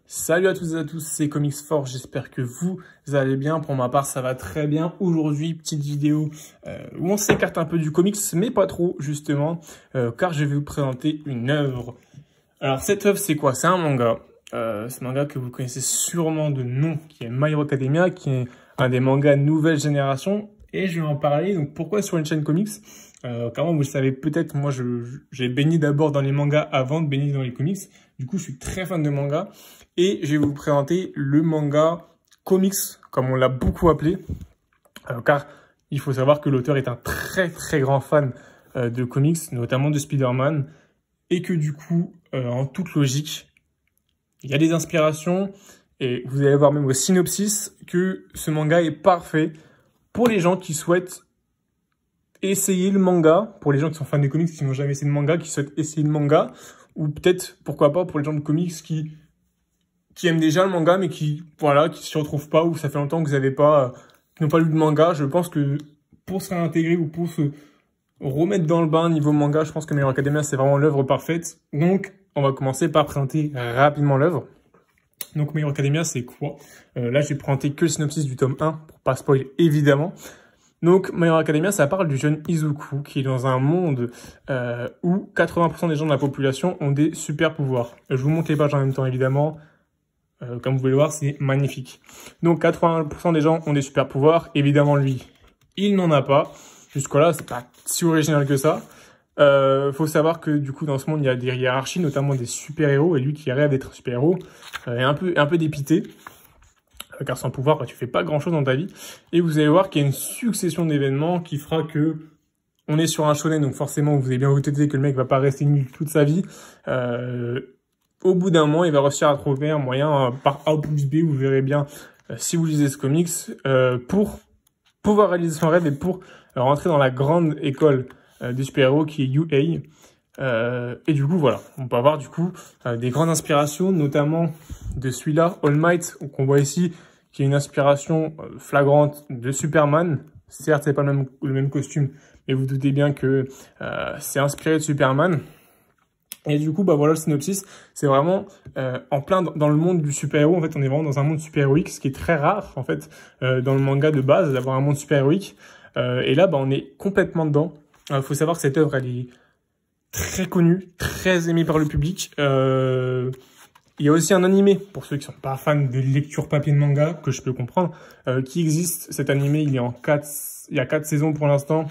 Salut à toutes et à tous, c'est Comics Force, j'espère que vous allez bien. Pour ma part, ça va très bien. Aujourd'hui, petite vidéo où on s'écarte un peu du comics, mais pas trop justement, car je vais vous présenter une œuvre. Alors cette œuvre, c'est quoi? C'est un manga. C'est un manga que vous connaissez sûrement de nom, qui est My Hero Academia, qui est un des mangas nouvelle génération. Et je vais en parler. Donc pourquoi sur une chaîne comics? Car vous le savez peut-être, moi j'ai baigné d'abord dans les mangas avant de baigner dans les comics. Du coup, je suis très fan de manga. Et je vais vous présenter le manga comics, comme on l'a beaucoup appelé. Car il faut savoir que l'auteur est un très grand fan de comics, notamment de Spider-Man. Et que du coup, en toute logique, il y a des inspirations. Et vous allez voir même au synopsis que ce manga est parfait pour les gens qui souhaitent essayer le manga, pour les gens qui sont fans des comics, qui n'ont jamais essayé de manga, qui souhaitent essayer le manga, ou peut-être, pourquoi pas, pour les gens de comics qui aiment déjà le manga, mais qui s'y retrouvent pas, ou ça fait longtemps que vous n'ont pas lu de manga. Je pense que pour se réintégrer ou pour se remettre dans le bain niveau manga, je pense que My Hero Academia, c'est vraiment l'œuvre parfaite. Donc, on va commencer par présenter rapidement l'œuvre. Donc, My Hero Academia, c'est quoi? Là, je vais présenter que le synopsis du tome 1, pour pas spoiler, évidemment. Donc, My Hero Academia, ça parle du jeune Izuku, qui est dans un monde où 80% des gens de la population ont des super pouvoirs. Je vous montre les pages en même temps, évidemment. Comme vous pouvez le voir, c'est magnifique. Donc, 80% des gens ont des super pouvoirs. Évidemment, lui, il n'en a pas. Jusque-là, c'est pas si original que ça. Faut savoir que, du coup, dans ce monde, il y a des hiérarchies, notamment des super-héros. Et lui, qui rêve d'être un super-héros, est un peu dépité. Car sans pouvoir, tu fais pas grand-chose dans ta vie. Et vous allez voir qu'il y a une succession d'événements qui fera que on est sur un shonen. Donc, forcément, vous avez bien vous têter que le mec va pas rester nul toute sa vie. Au bout d'un moment, il va réussir à trouver un moyen par A plus B, vous verrez bien si vous lisez ce comics, pour pouvoir réaliser son rêve et pour rentrer dans la grande école des super-héros qui est UA. Et du coup, voilà, on peut avoir du coup des grandes inspirations, notamment de celui-là, All Might, qu'on voit ici, qui est une inspiration flagrante de Superman. Certes, c'est pas le même costume, mais vous doutez bien que c'est inspiré de Superman. Et du coup, bah voilà le synopsis, c'est vraiment en plein dans le monde du super-héros. En fait, on est vraiment dans un monde super-héroïque, ce qui est très rare, en fait, dans le manga de base, d'avoir un monde super-héroïque. Et là, bah, on est complètement dedans. Faut savoir que cette œuvre, elle est très connue, très aimée par le public. Il y a aussi un animé, pour ceux qui sont pas fans de lecture papier de manga, que je peux comprendre, qui existe. Cet animé, il y a 4 saisons pour l'instant,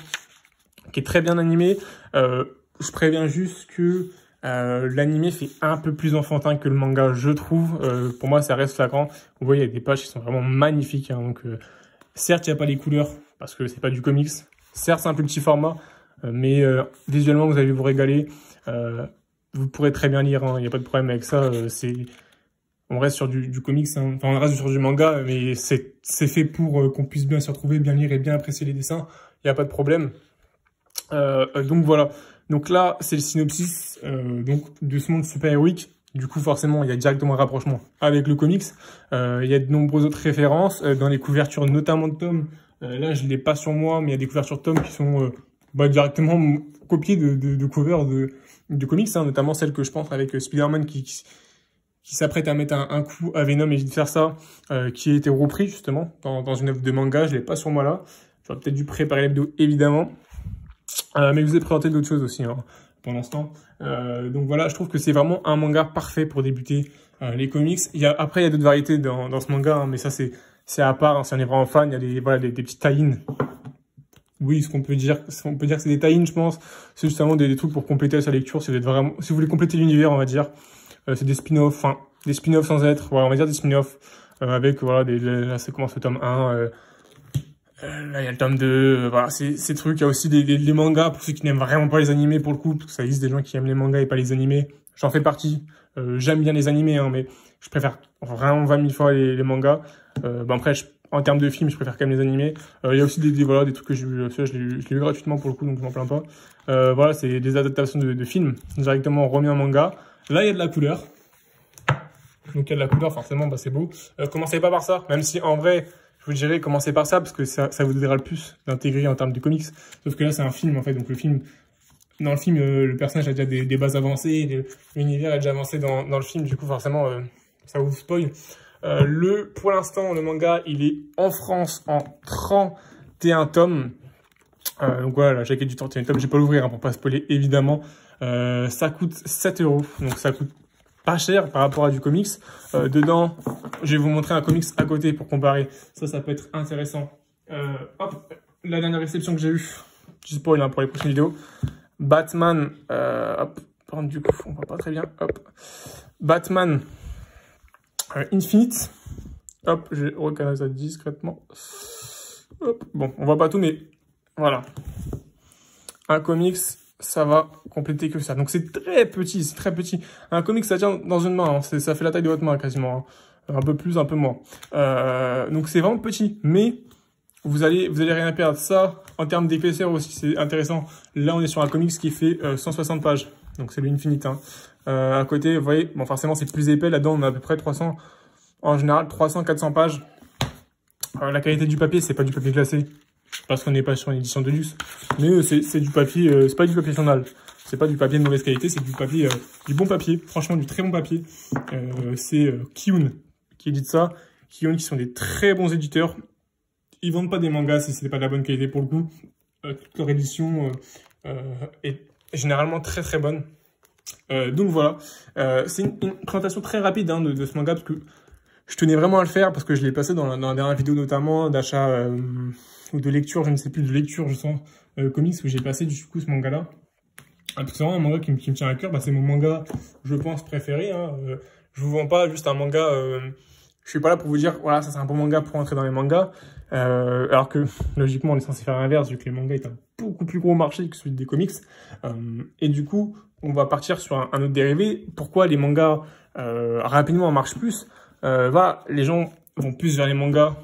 qui est très bien animé. Je préviens juste que l'animé fait un peu plus enfantin que le manga, je trouve. Pour moi, ça reste flagrant. Vous voyez, il y a des pages qui sont vraiment magnifiques. Hein, donc, certes, il n'y a pas les couleurs, parce que c'est pas du comics. Certes, c'est un plus petit format, mais visuellement, vous allez vous régaler. Vous pourrez très bien lire, il n'y a pas de problème avec ça. On reste sur du comics, hein. Enfin, on reste sur du manga, mais c'est fait pour qu'on puisse bien s'y retrouver, bien lire et bien apprécier les dessins. Il n'y a pas de problème. Donc voilà. Donc là, c'est le synopsis donc de ce monde super-héroïque. Du coup, forcément, il y a directement un rapprochement avec le comics. Il y a de nombreuses autres références dans les couvertures, notamment de tomes. Là, je l'ai pas sur moi, mais il y a des couvertures de tomes qui sont directement copiées de covers de comics, hein, notamment celle que je pense avec Spider-Man qui s'apprête à mettre un coup à Venom et vice versa, qui a été repris justement dans une œuvre de manga. Je l'ai pas sur moi là. J'aurais peut-être dû préparer la vidéo, évidemment. Mais je vous ai présenté d'autres choses aussi, hein, pour l'instant. Donc voilà, je trouve que c'est vraiment un manga parfait pour débuter les comics. Après, il y a d'autres variétés dans ce manga, hein, mais ça, c'est à part. Hein, si on est vraiment fan, il y a des petits tie-in. Oui, ce qu'on peut dire que c'est des tie-in, je pense. C'est justement des trucs pour compléter sa lecture. Si vous voulez compléter l'univers, on va dire. C'est des spin-offs, enfin, des spin-offs sans être, voilà, on va dire des spin-offs, avec, voilà, là, ça commence le tome 1, là, il y a le tome 2, voilà, ces trucs. Il y a aussi des mangas pour ceux qui n'aiment vraiment pas les animés, pour le coup, parce que ça existe des gens qui aiment les mangas et pas les animés. J'en fais partie. J'aime bien les animés, hein, mais je préfère vraiment 20 000 fois les mangas. Après, en termes de films, je préfère quand même les animés. Il y a aussi des trucs que je l'ai eu gratuitement pour le coup, donc je m'en plains pas. Voilà, c'est des adaptations de films, directement remis en manga. Là, il y a de la couleur. Donc, il y a de la couleur, forcément, bah, c'est beau. Commencez pas par ça, même si, en vrai, je vous dirais, commencez par ça, parce que ça vous aidera le plus d'intégrer en termes de comics. Sauf que là, c'est un film, en fait. Donc, dans le film, le personnage a déjà des bases avancées, l'univers est déjà avancé dans le film. Du coup, forcément, ça vous spoil. Pour l'instant, le manga, il est en France en 31 tomes. Donc voilà, la jaquette du 31 tomes, je vais pas l'ouvrir hein, pour pas spoiler, évidemment. Ça coûte 7 €, donc ça coûte pas cher par rapport à du comics. Dedans, je vais vous montrer un comics à côté pour comparer. Ça peut être intéressant. Hop, la dernière réception que j'ai eue, je spoil hein, pour les prochaines vidéos. Batman, hop, du coup, on voit pas très bien. Hop, Batman Infinite. Hop, je vais recaler ça discrètement. Hop, bon, on voit pas tout, mais voilà. Un comics, ça va compléter que ça. Donc c'est très petit, c'est très petit. Un comics, ça tient dans une main, hein. Ça fait la taille de votre main quasiment. Hein. Un peu plus, un peu moins. Donc c'est vraiment petit, mais vous allez rien perdre. Ça, en termes d'épaisseur aussi, c'est intéressant. Là, on est sur un comics qui fait 160 pages. Donc c'est l'Infinite. Hein. À côté, vous voyez, bon forcément c'est plus épais. Là-dedans, on a à peu près 300, en général 300-400 pages. La qualité du papier, c'est pas du papier glacé. Parce qu'on n'est pas sur une édition de luxe. Mais c'est du papier, c'est pas du papier journal. C'est pas du papier de mauvaise qualité, c'est du papier, du bon papier. Franchement, du très bon papier. C'est Kiun qui édite ça. Kiun qui sont des très bons éditeurs. Ils vendent pas des mangas si c'est pas de la bonne qualité pour le coup. Toute leur édition est généralement très très bonne. Donc voilà. C'est une présentation très rapide hein, de ce manga parce que je tenais vraiment à le faire parce que je l'ai passé dans la dernière vidéo notamment d'achat ou de lecture, je ne sais plus, de lecture je sens, comics où j'ai passé du coup ce manga-là. C'est vraiment un manga qui me tient à cœur, c'est mon manga, je pense, préféré. Hein. Je vous vends pas juste un manga, je suis pas là pour vous dire, voilà, ça c'est un bon manga pour entrer dans les mangas. Alors que, logiquement, on est censé faire l'inverse, vu que les mangas est un beaucoup plus gros marché que celui des comics. Et du coup, on va partir sur un autre dérivé. Pourquoi les mangas, rapidement, marchent plus? Voilà, les gens vont plus vers les mangas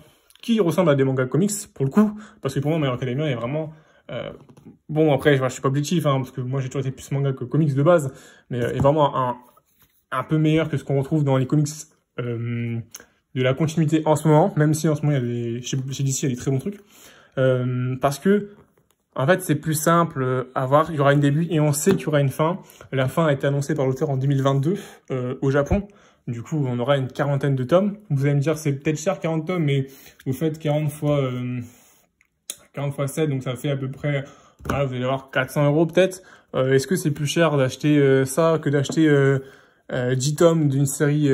qui ressemblent à des mangas comics, pour le coup, parce que pour moi, My Hero Academia est vraiment... bon, après, je suis pas objectif, hein, parce que moi, j'ai toujours été plus manga que comics de base, mais est vraiment un peu meilleur que ce qu'on retrouve dans les comics de la continuité en ce moment, même si en ce moment, chez DC, il y a des très bons trucs, parce que, en fait, c'est plus simple à voir, il y aura un début et on sait qu'il y aura une fin. La fin a été annoncée par l'auteur en 2022 au Japon. Du coup, on aura une 40aine de tomes. Vous allez me dire, c'est peut-être cher 40 tomes, mais vous faites 40 fois 7, donc ça fait à peu près, voilà, vous allez avoir 400 € peut-être. Est-ce que c'est plus cher d'acheter ça que d'acheter 10 tomes d'une série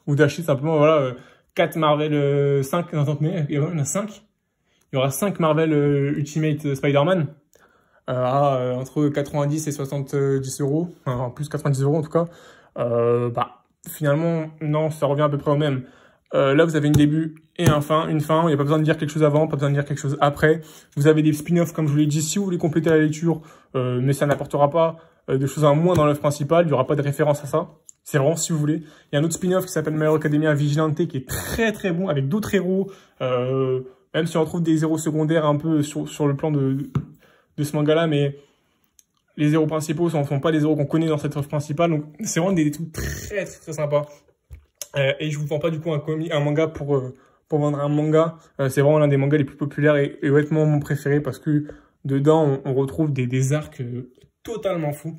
ou d'acheter simplement voilà 4 Marvel 5, non, mais il y en a 5. Il y aura 5 Marvel Ultimate Spider-Man entre 90 et 70 €, enfin, plus 90 € en tout cas. Finalement, non, ça revient à peu près au même. Là, vous avez un début et une fin. Il n'y a pas besoin de dire quelque chose avant, pas besoin de dire quelque chose après. Vous avez des spin-offs, comme je vous l'ai dit, si vous voulez compléter la lecture, mais ça n'apportera pas de choses en moins dans l'œuvre principale. Il n'y aura pas de référence à ça. C'est vraiment si vous voulez. Il y a un autre spin-off qui s'appelle My Hero Academia Vigilante, qui est très très bon, avec d'autres héros. Même si on trouve des héros secondaires un peu sur le plan de ce manga-là, mais... les héros principaux ne sont pas les héros qu'on connaît dans cette œuvre principale. Donc, c'est vraiment des trucs très, très, très sympas. Et je vous vends pas du coup un manga pour vendre un manga. C'est vraiment l'un des mangas les plus populaires et honnêtement mon préféré parce que dedans, on retrouve des arcs totalement fous.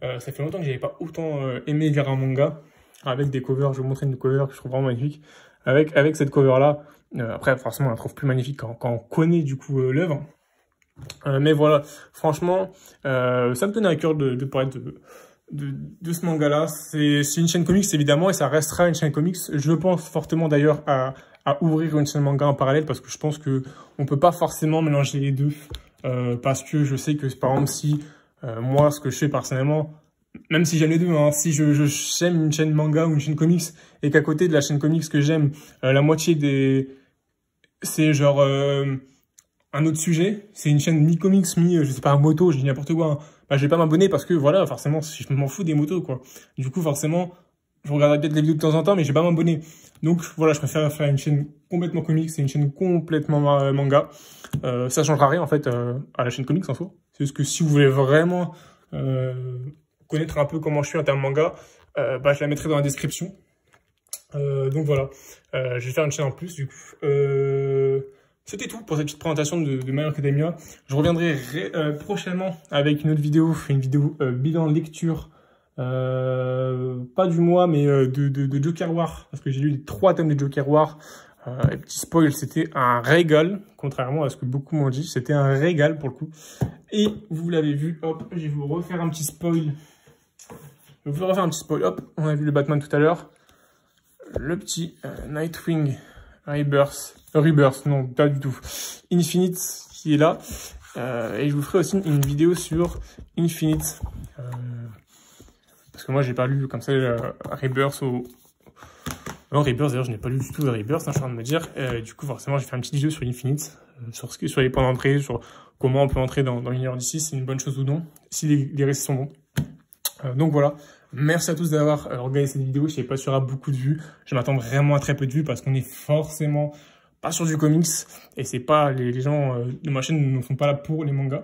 Ça fait longtemps que j'avais pas autant aimé lire un manga avec des covers. Je vais vous montrer une cover que je trouve vraiment magnifique. Avec cette cover-là, après, forcément, on la trouve plus magnifique quand on connaît du coup l'œuvre. Mais voilà, franchement, ça me tenait à cœur de parler de ce manga-là. C'est une chaîne comics, évidemment, et ça restera une chaîne comics. Je pense fortement, d'ailleurs, à ouvrir une chaîne manga en parallèle, parce que je pense que on peut pas forcément mélanger les deux. Parce que je sais que, par exemple, si moi, ce que je fais personnellement, même si j'aime les deux, hein, si j'aime une chaîne manga ou une chaîne comics, et qu'à côté de la chaîne comics que j'aime, la moitié c'est genre... un autre sujet, c'est une chaîne mi-comics, je sais pas, moto, je dis n'importe quoi. Hein. Je vais pas m'abonner parce que, voilà, forcément, je m'en fous des motos, quoi. Du coup, forcément, je regarderai peut-être les vidéos de temps en temps, mais je vais pas m'abonner. Donc, voilà, je préfère faire une chaîne complètement comics et une chaîne complètement manga. Ça changera rien, en fait, à la chaîne comics, en soi. C'est juste que si vous voulez vraiment connaître un peu comment je suis en termes manga, je la mettrai dans la description. Donc, voilà. Je vais faire une chaîne en plus, du coup. C'était tout pour cette petite présentation de My Hero Academia. Je reviendrai prochainement avec une autre vidéo, bilan lecture pas du mois, mais de Joker War, parce que j'ai lu les 3 tomes de Joker War. Et petit spoil, c'était un régal, contrairement à ce que beaucoup m'ont dit, c'était un régal pour le coup. Et vous l'avez vu, hop, je vais vous refaire un petit spoil. Hop, on a vu le Batman tout à l'heure. Le petit Nightwing Rebirth, non, pas du tout. Infinite qui est là. Et je vous ferai aussi une vidéo sur Infinite. Parce que moi, j'ai pas lu comme ça Rebirth au... Non, Rebirth, d'ailleurs, je n'ai pas lu du tout Rebirth, hein, je suis en train de me dire. Du coup, forcément, j'ai fait une petite vidéo sur Infinite, sur les points d'entrée, sur comment on peut entrer dans l'univers d'ici, si c'est une bonne chose ou non, si les récits sont bons. Donc voilà, merci à tous d'avoir regardé cette vidéo, je sais pas s'il y aura beaucoup de vues, je m'attends vraiment à très peu de vues parce qu'on est forcément pas sur du comics et c'est pas les gens de ma chaîne ne sont pas là pour les mangas.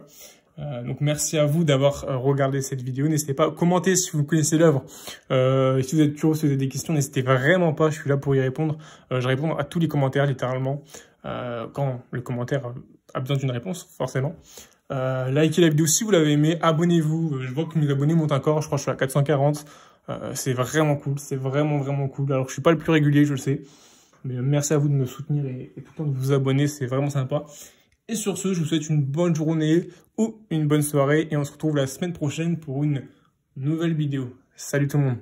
Donc merci à vous d'avoir regardé cette vidéo, n'hésitez pas à commenter si vous connaissez l'œuvre, si vous êtes curieux, si vous avez des questions, n'hésitez vraiment pas, je suis là pour y répondre, je réponds à tous les commentaires littéralement, quand le commentaire a besoin d'une réponse forcément. Likez la vidéo si vous l'avez aimé, abonnez-vous, je vois que mes abonnés montent encore, je crois que je suis à 440, c'est vraiment cool, c'est vraiment cool, alors je suis pas le plus régulier, je le sais, mais merci à vous de me soutenir et tout le temps de vous abonner, c'est vraiment sympa. Et sur ce, je vous souhaite une bonne journée ou une bonne soirée et on se retrouve la semaine prochaine pour une nouvelle vidéo. Salut tout le monde!